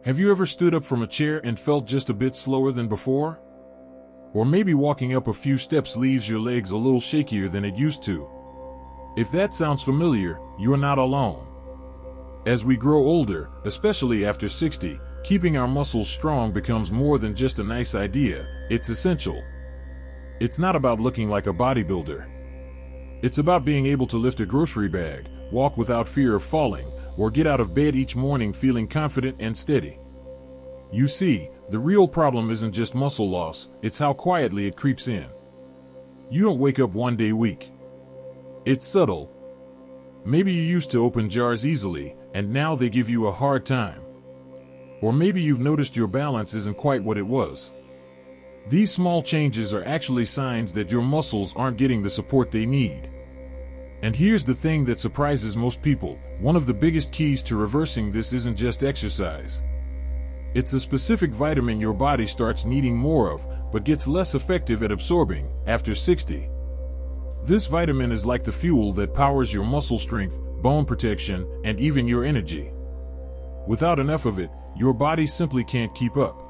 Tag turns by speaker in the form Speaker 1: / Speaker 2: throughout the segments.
Speaker 1: Have you ever stood up from a chair and felt just a bit slower than before? Or maybe walking up a few steps leaves your legs a little shakier than it used to. If that sounds familiar, you're not alone. As we grow older, especially after 60, keeping our muscles strong becomes more than just a nice idea, it's essential. It's not about looking like a bodybuilder. It's about being able to lift a grocery bag, walk without fear of falling, or get out of bed each morning feeling confident and steady. You see, the real problem isn't just muscle loss, it's how quietly it creeps in. You don't wake up one day weak. It's subtle. Maybe you used to open jars easily, and now they give you a hard time. Or maybe you've noticed your balance isn't quite what it was. These small changes are actually signs that your muscles aren't getting the support they need. And here's the thing that surprises most people: one of the biggest keys to reversing this isn't just exercise. It's a specific vitamin your body starts needing more of, but gets less effective at absorbing after 60. This vitamin is like the fuel that powers your muscle strength, bone protection, and even your energy. Without enough of it, your body simply can't keep up.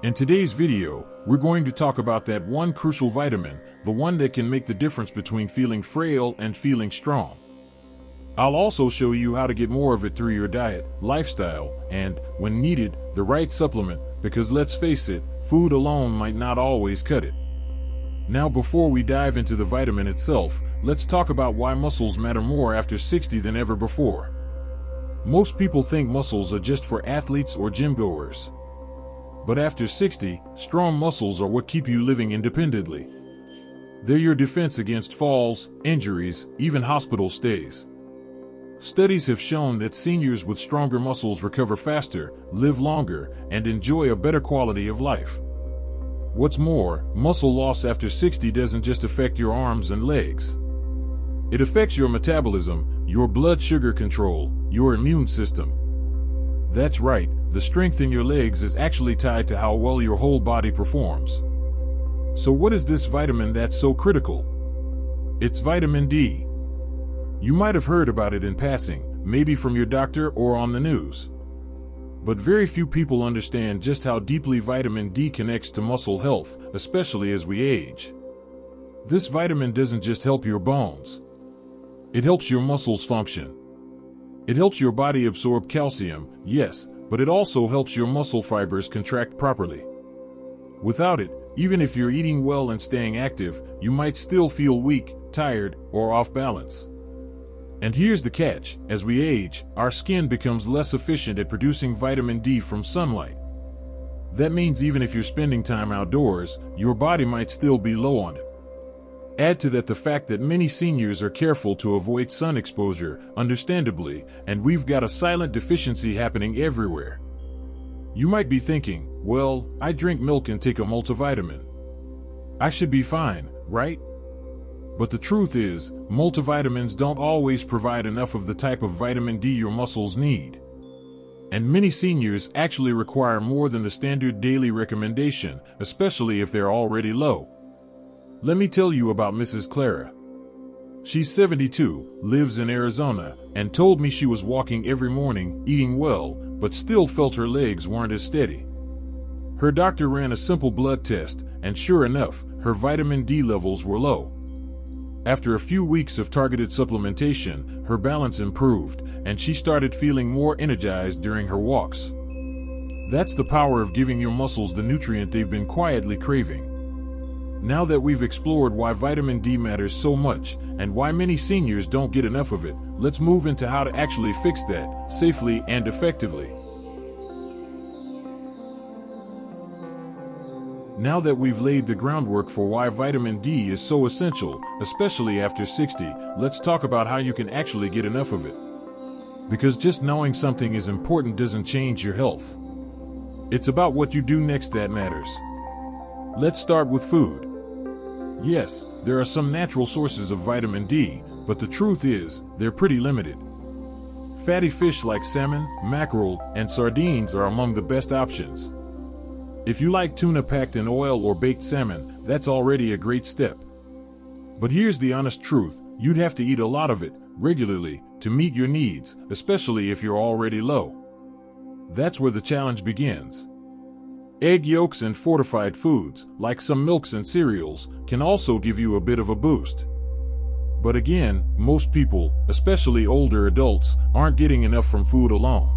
Speaker 1: In today's video, we're going to talk about that one crucial vitamin, the one that can make the difference between feeling frail and feeling strong. I'll also show you how to get more of it through your diet, lifestyle, and, when needed, the right supplement, because let's face it, food alone might not always cut it. Now, before we dive into the vitamin itself, let's talk about why muscles matter more after 60 than ever before. Most people think muscles are just for athletes or gym goers. But after 60, strong muscles are what keep you living independently. They're your defense against falls, injuries, even hospital stays. Studies have shown that seniors with stronger muscles recover faster, live longer, and enjoy a better quality of life. What's more, muscle loss after 60 doesn't just affect your arms and legs. It affects your metabolism, your blood sugar control, your immune system. That's right, the strength in your legs is actually tied to how well your whole body performs. So what is this vitamin that's so critical? It's vitamin D. You might have heard about it in passing, maybe from your doctor or on the news. But very few people understand just how deeply vitamin D connects to muscle health, especially as we age. This vitamin doesn't just help your bones. It helps your muscles function. It helps your body absorb calcium, yes, but it also helps your muscle fibers contract properly. Without it, even if you're eating well and staying active, you might still feel weak, tired, or off balance. And here's the catch: as we age, our skin becomes less efficient at producing vitamin D from sunlight. That means even if you're spending time outdoors, your body might still be low on it. Add to that the fact that many seniors are careful to avoid sun exposure, understandably, and we've got a silent deficiency happening everywhere. You might be thinking, well, I drink milk and take a multivitamin. I should be fine, right? But the truth is, multivitamins don't always provide enough of the type of vitamin D your muscles need. And many seniors actually require more than the standard daily recommendation, especially if they're already low. Let me tell you about Mrs. Clara. She's 72, lives in Arizona, and told me she was walking every morning, eating well, but still felt her legs weren't as steady. Her doctor ran a simple blood test, and sure enough, her vitamin D levels were low. After a few weeks of targeted supplementation, her balance improved, and she started feeling more energized during her walks. That's the power of giving your muscles the nutrient they've been quietly craving. Now that we've explored why vitamin D matters so much, and why many seniors don't get enough of it, let's move into how to actually fix that, safely and effectively. Now that we've laid the groundwork for why vitamin D is so essential, especially after 60, let's talk about how you can actually get enough of it. Because just knowing something is important doesn't change your health. It's about what you do next that matters. Let's start with food. Yes, there are some natural sources of vitamin D, but the truth is, they're pretty limited. Fatty fish like salmon, mackerel, and sardines are among the best options. If you like tuna packed in oil or baked salmon, that's already a great step. But here's the honest truth: you'd have to eat a lot of it, regularly, to meet your needs, especially if you're already low. That's where the challenge begins. Egg yolks and fortified foods, like some milks and cereals, can also give you a bit of a boost. But again, most people, especially older adults, aren't getting enough from food alone.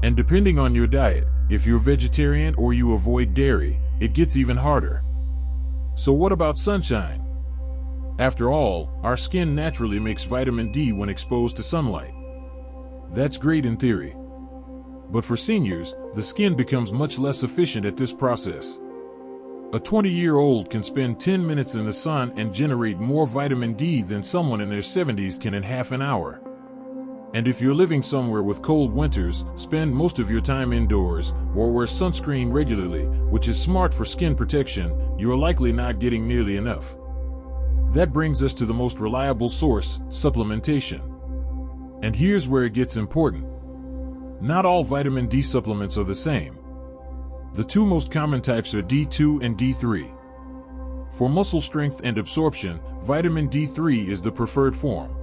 Speaker 1: And depending on your diet, if you're vegetarian or you avoid dairy, it gets even harder. So what about sunshine? After all, our skin naturally makes vitamin D when exposed to sunlight. That's great in theory. But for seniors, the skin becomes much less efficient at this process. A 20-year-old can spend 10 minutes in the sun and generate more vitamin D than someone in their 70s can in half an hour. And if you're living somewhere with cold winters, spend most of your time indoors or wear sunscreen regularly, which is smart for skin protection. You're likely not getting nearly enough. That brings us to the most reliable source, supplementation. And here's where it gets important. Not all vitamin D supplements are the same. The two most common types are D2 and D3. For muscle strength and absorption, vitamin D3 is the preferred form.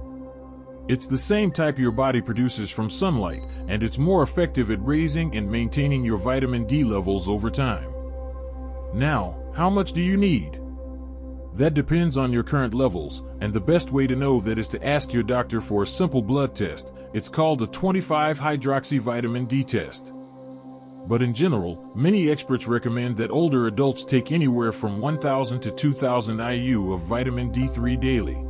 Speaker 1: It's the same type your body produces from sunlight, and it's more effective at raising and maintaining your vitamin D levels over time. Now, how much do you need? That depends on your current levels, and the best way to know that is to ask your doctor for a simple blood test. It's called a 25-hydroxyvitamin D test. But in general, many experts recommend that older adults take anywhere from 1,000 to 2,000 IU of vitamin D3 daily.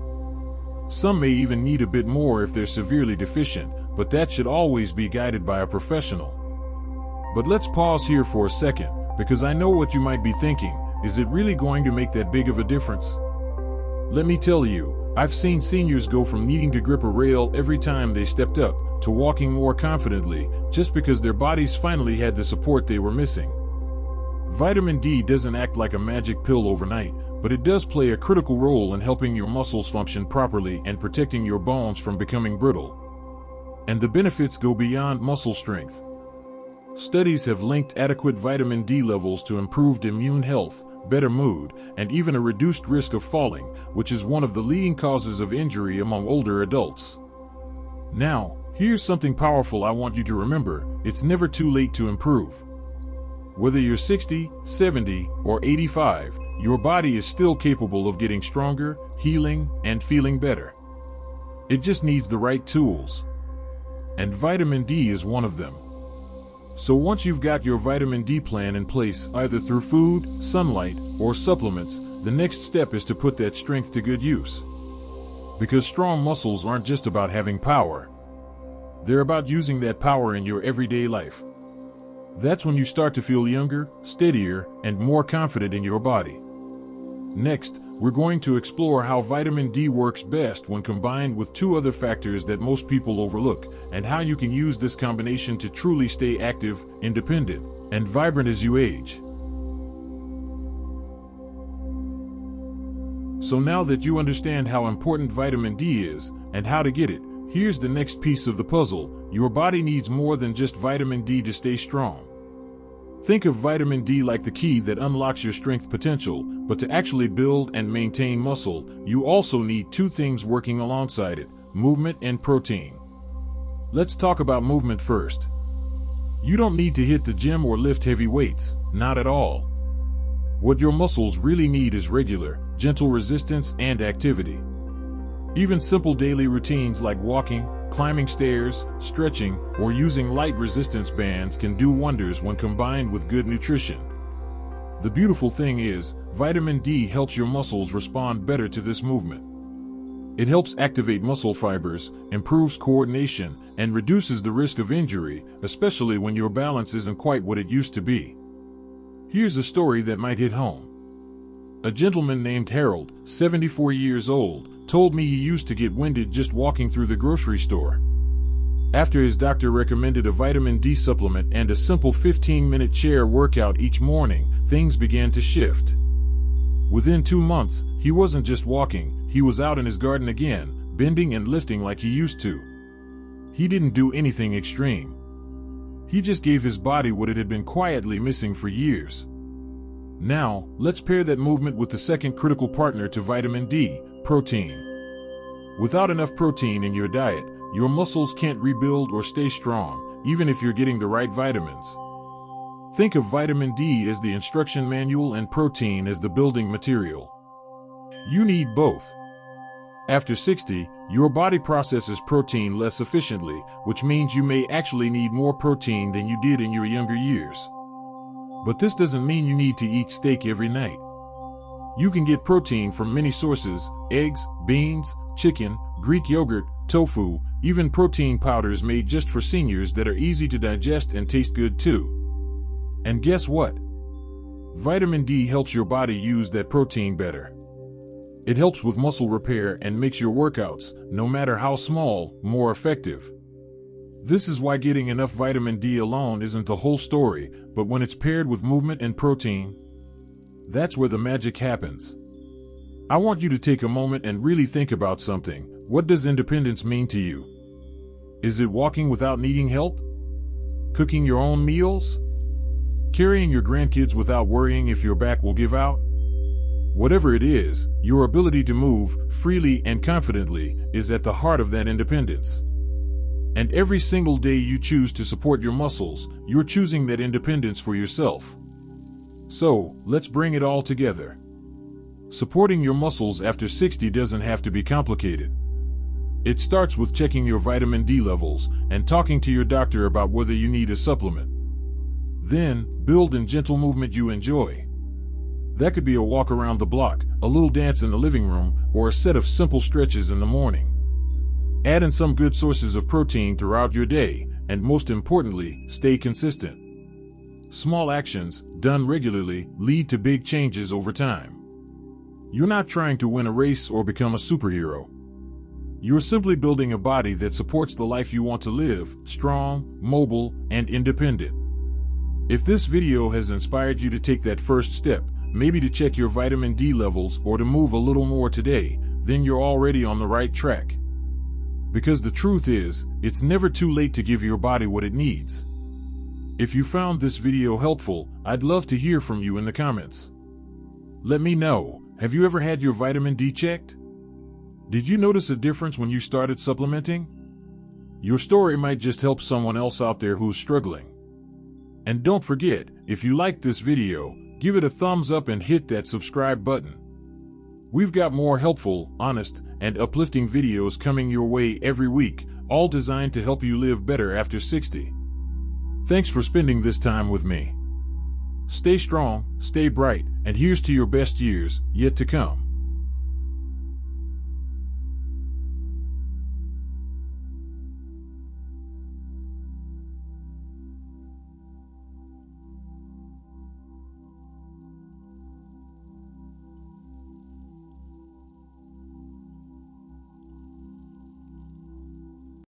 Speaker 1: Some may even need a bit more if they're severely deficient, but that should always be guided by a professional. But let's pause here for a second, because I know what you might be thinking. Is it really going to make that big of a difference? Let me tell you, I've seen seniors go from needing to grip a rail every time they stepped up to walking more confidently just because their bodies finally had the support they were missing. Vitamin D doesn't act like a magic pill overnight, but it does play a critical role in helping your muscles function properly and protecting your bones from becoming brittle. And the benefits go beyond muscle strength. Studies have linked adequate vitamin D levels to improved immune health, better mood, and even a reduced risk of falling, which is one of the leading causes of injury among older adults. Now, here's something powerful I want you to remember: it's never too late to improve. Whether you're 60, 70, or 85, your body is still capable of getting stronger, healing, and feeling better. It just needs the right tools. And vitamin D is one of them. So once you've got your vitamin D plan in place, either through food, sunlight, or supplements, the next step is to put that strength to good use. Because strong muscles aren't just about having power. They're about using that power in your everyday life. That's when you start to feel younger, steadier, and more confident in your body. Next, we're going to explore how vitamin D works best when combined with two other factors that most people overlook, and how you can use this combination to truly stay active, independent, and vibrant as you age. So now that you understand how important vitamin D is, and how to get it, here's the next piece of the puzzle. Your body needs more than just vitamin D to stay strong. Think of vitamin D like the key that unlocks your strength potential, but to actually build and maintain muscle, you also need two things working alongside it: movement and protein. Let's talk about movement first. You don't need to hit the gym or lift heavy weights, not at all. What your muscles really need is regular, gentle resistance and activity. Even simple daily routines like walking, climbing stairs, stretching, or using light resistance bands can do wonders when combined with good nutrition. The beautiful thing is, vitamin D helps your muscles respond better to this movement. It helps activate muscle fibers, improves coordination, and reduces the risk of injury, especially when your balance isn't quite what it used to be. Here's a story that might hit home. A gentleman named Harold, 74 years old, told me he used to get winded just walking through the grocery store. After his doctor recommended a vitamin D supplement and a simple 15-minute chair workout each morning, things began to shift. Within 2 months, he wasn't just walking, he was out in his garden again, bending and lifting like he used to. He didn't do anything extreme. He just gave his body what it had been quietly missing for years. Now, let's pair that movement with the second critical partner to vitamin D, protein. Without enough protein in your diet, your muscles can't rebuild or stay strong, even if you're getting the right vitamins. Think of vitamin D as the instruction manual and protein as the building material. You need both. After 60, your body processes protein less efficiently, which means you may actually need more protein than you did in your younger years. But this doesn't mean you need to eat steak every night. You can get protein from many sources: eggs, beans, chicken, Greek yogurt, tofu, even protein powders made just for seniors that are easy to digest and taste good too. And guess what? Vitamin D helps your body use that protein better. It helps with muscle repair and makes your workouts, no matter how small, more effective. This is why getting enough vitamin D alone isn't the whole story, but when it's paired with movement and protein, that's where the magic happens. I want you to take a moment and really think about something. What does independence mean to you? Is it walking without needing help? Cooking your own meals? Carrying your grandkids without worrying if your back will give out? Whatever it is, your ability to move freely and confidently is at the heart of that independence. And every single day you choose to support your muscles, you're choosing that independence for yourself. So, let's bring it all together. Supporting your muscles after 60 doesn't have to be complicated. It starts with checking your vitamin D levels and talking to your doctor about whether you need a supplement. Then, build in gentle movement you enjoy. That could be a walk around the block, a little dance in the living room, or a set of simple stretches in the morning. Add in some good sources of protein throughout your day, and most importantly, stay consistent. Small actions, done regularly, lead to big changes over time. You're not trying to win a race or become a superhero. You're simply building a body that supports the life you want to live, strong, mobile, and independent. If this video has inspired you to take that first step, maybe to check your vitamin D levels or to move a little more today, then you're already on the right track. Because the truth is, it's never too late to give your body what it needs. If you found this video helpful, I'd love to hear from you in the comments. Let me know, have you ever had your vitamin D checked? Did you notice a difference when you started supplementing? Your story might just help someone else out there who's struggling. And don't forget, if you liked this video, give it a thumbs up and hit that subscribe button. We've got more helpful, honest, and uplifting videos coming your way every week, all designed to help you live better after 60. Thanks for spending this time with me. Stay strong, stay bright, and here's to your best years yet to come.